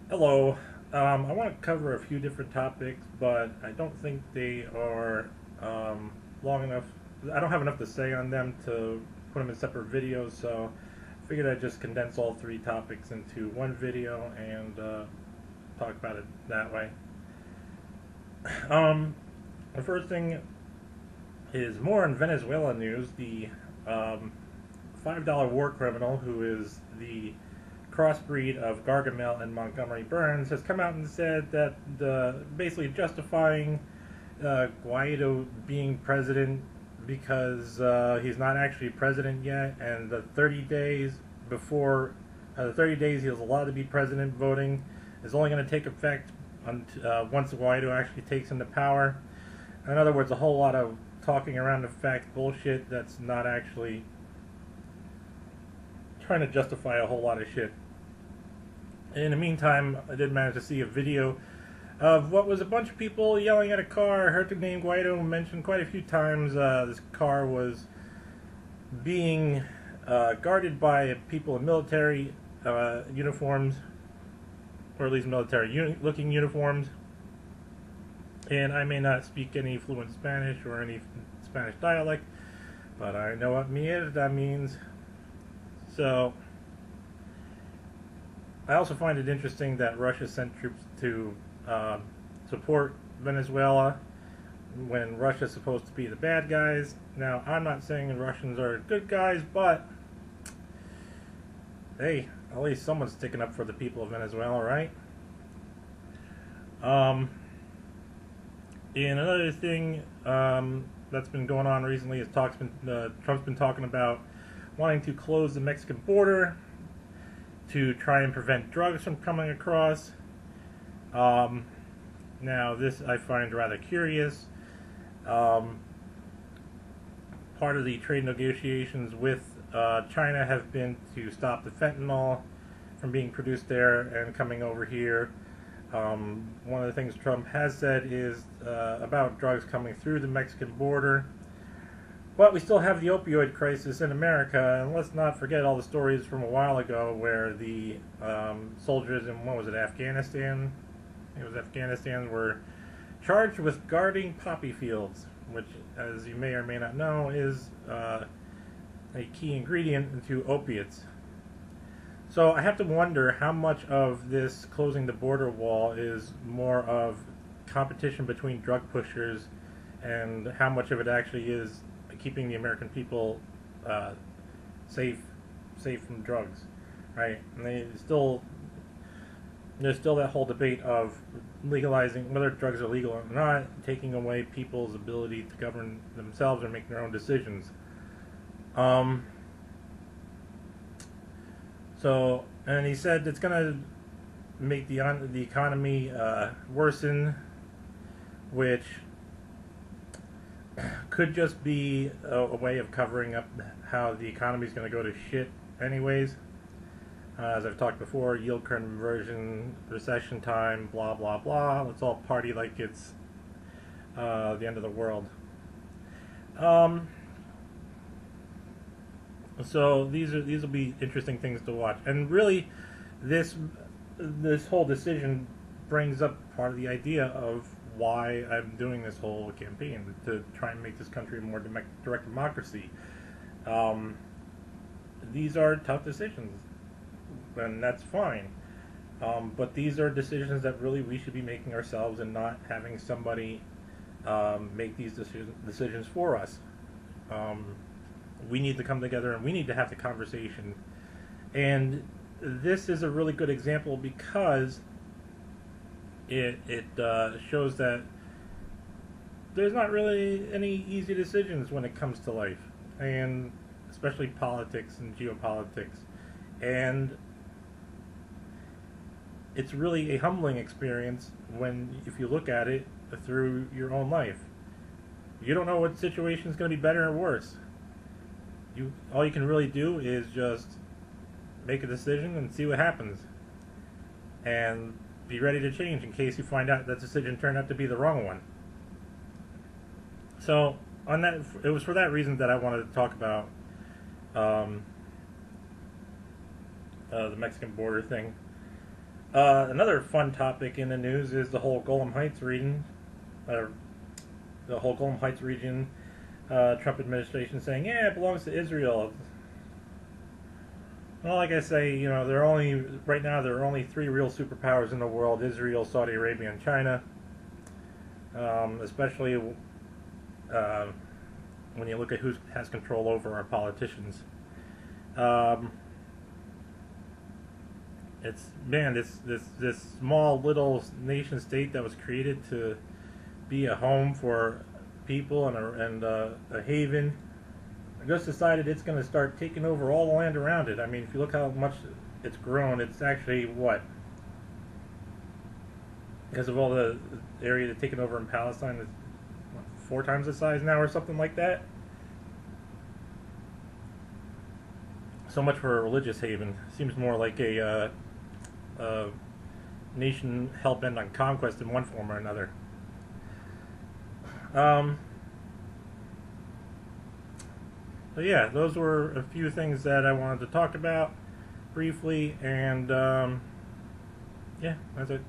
Hello. I want to cover a few different topics, but I don't think they are long enough. I don't have enough to say on them to put them in separate videos, so I figured I'd just condense all three topics into one video and talk about it that way. Um, the first thing is more in Venezuela news. The $5 war criminal, who is the crossbreed of Gargamel and Montgomery Burns, has come out and said that basically justifying Guaido being president because he's not actually president yet, and the 30 days before the 30 days he was allowed to be president voting is only going to take effect once Guaido actually takes into power. In other words, a whole lot of talking around the fact bullshit that's not actually trying to justify a whole lot of shit. In the meantime, I did manage to see a video of what was a bunch of people yelling at a car. I heard the name Guaido mentioned quite a few times. This car was being guarded by people in military uniforms, or at least military-looking uniforms. And I may not speak any fluent Spanish or any Spanish dialect, but I know what mierda means. So, I also find it interesting that Russia sent troops to support Venezuela when Russia's supposed to be the bad guys. Now, I'm not saying the Russians are good guys, but hey, at least someone's sticking up for the people of Venezuela, right? And another thing that's been going on recently is Trump's been talking about wanting to close the Mexican border to try and prevent drugs from coming across. Now, this I find rather curious. Part of the trade negotiations with China have been to stop the fentanyl from being produced there and coming over here. One of the things Trump has said is about drugs coming through the Mexican border. But we still have the opioid crisis in America, and let's not forget all the stories from a while ago where the soldiers in, what was it, Afghanistan? I think it was Afghanistan, were charged with guarding poppy fields, which, as you may or may not know, is a key ingredient into opiates. So I have to wonder how much of this closing the border wall is more of competition between drug pushers and how much of it actually is keeping the American people safe from drugs, right? And there's still that whole debate of legalizing whether drugs are legal or not, taking away people's ability to govern themselves or make their own decisions. So, and he said it's going to make the economy worsen, which could just be a way of covering up how the economy is going to go to shit anyways. As I've talked before, yield curve inversion, recession time, blah blah blah. Let's all party like it's the end of the world. So these will be interesting things to watch, and really, this whole decision brings up part of the idea of why I'm doing this whole campaign to try and make this country a more direct democracy. These are tough decisions, and that's fine. But these are decisions that really we should be making ourselves and not having somebody make these decisions for us. We need to come together and we need to have the conversation. And this is a really good example because it shows that there's not really any easy decisions when it comes to life, and especially politics and geopolitics. And it's really a humbling experience if you look at it through your own life. You don't know what situation is going to be better or worse. All you can really do is just make a decision and see what happens, and be ready to change in case you find out that decision turned out to be the wrong one. So, it was for that reason that I wanted to talk about the Mexican border thing. Another fun topic in the news is the whole Golem Heights region, or the whole Golem Heights region. Trump administration saying, "Yeah, it belongs to Israel." Well, like I say, there are only right now there are only three real superpowers in the world: Israel, Saudi Arabia, and China. Especially when you look at who has control over our politicians. Um, it's man, this small little nation state that was created to be a home for people and a haven, just decided it's going to start taking over all the land around it. I mean, if you look how much it's grown, it's actually what, because of all the area that's taken over in Palestine, it's what, 4 times the size now or something like that. So much for a religious haven. Seems more like a nation hell bent on conquest in one form or another. Um, so yeah, those were a few things that I wanted to talk about briefly, and yeah, that's it.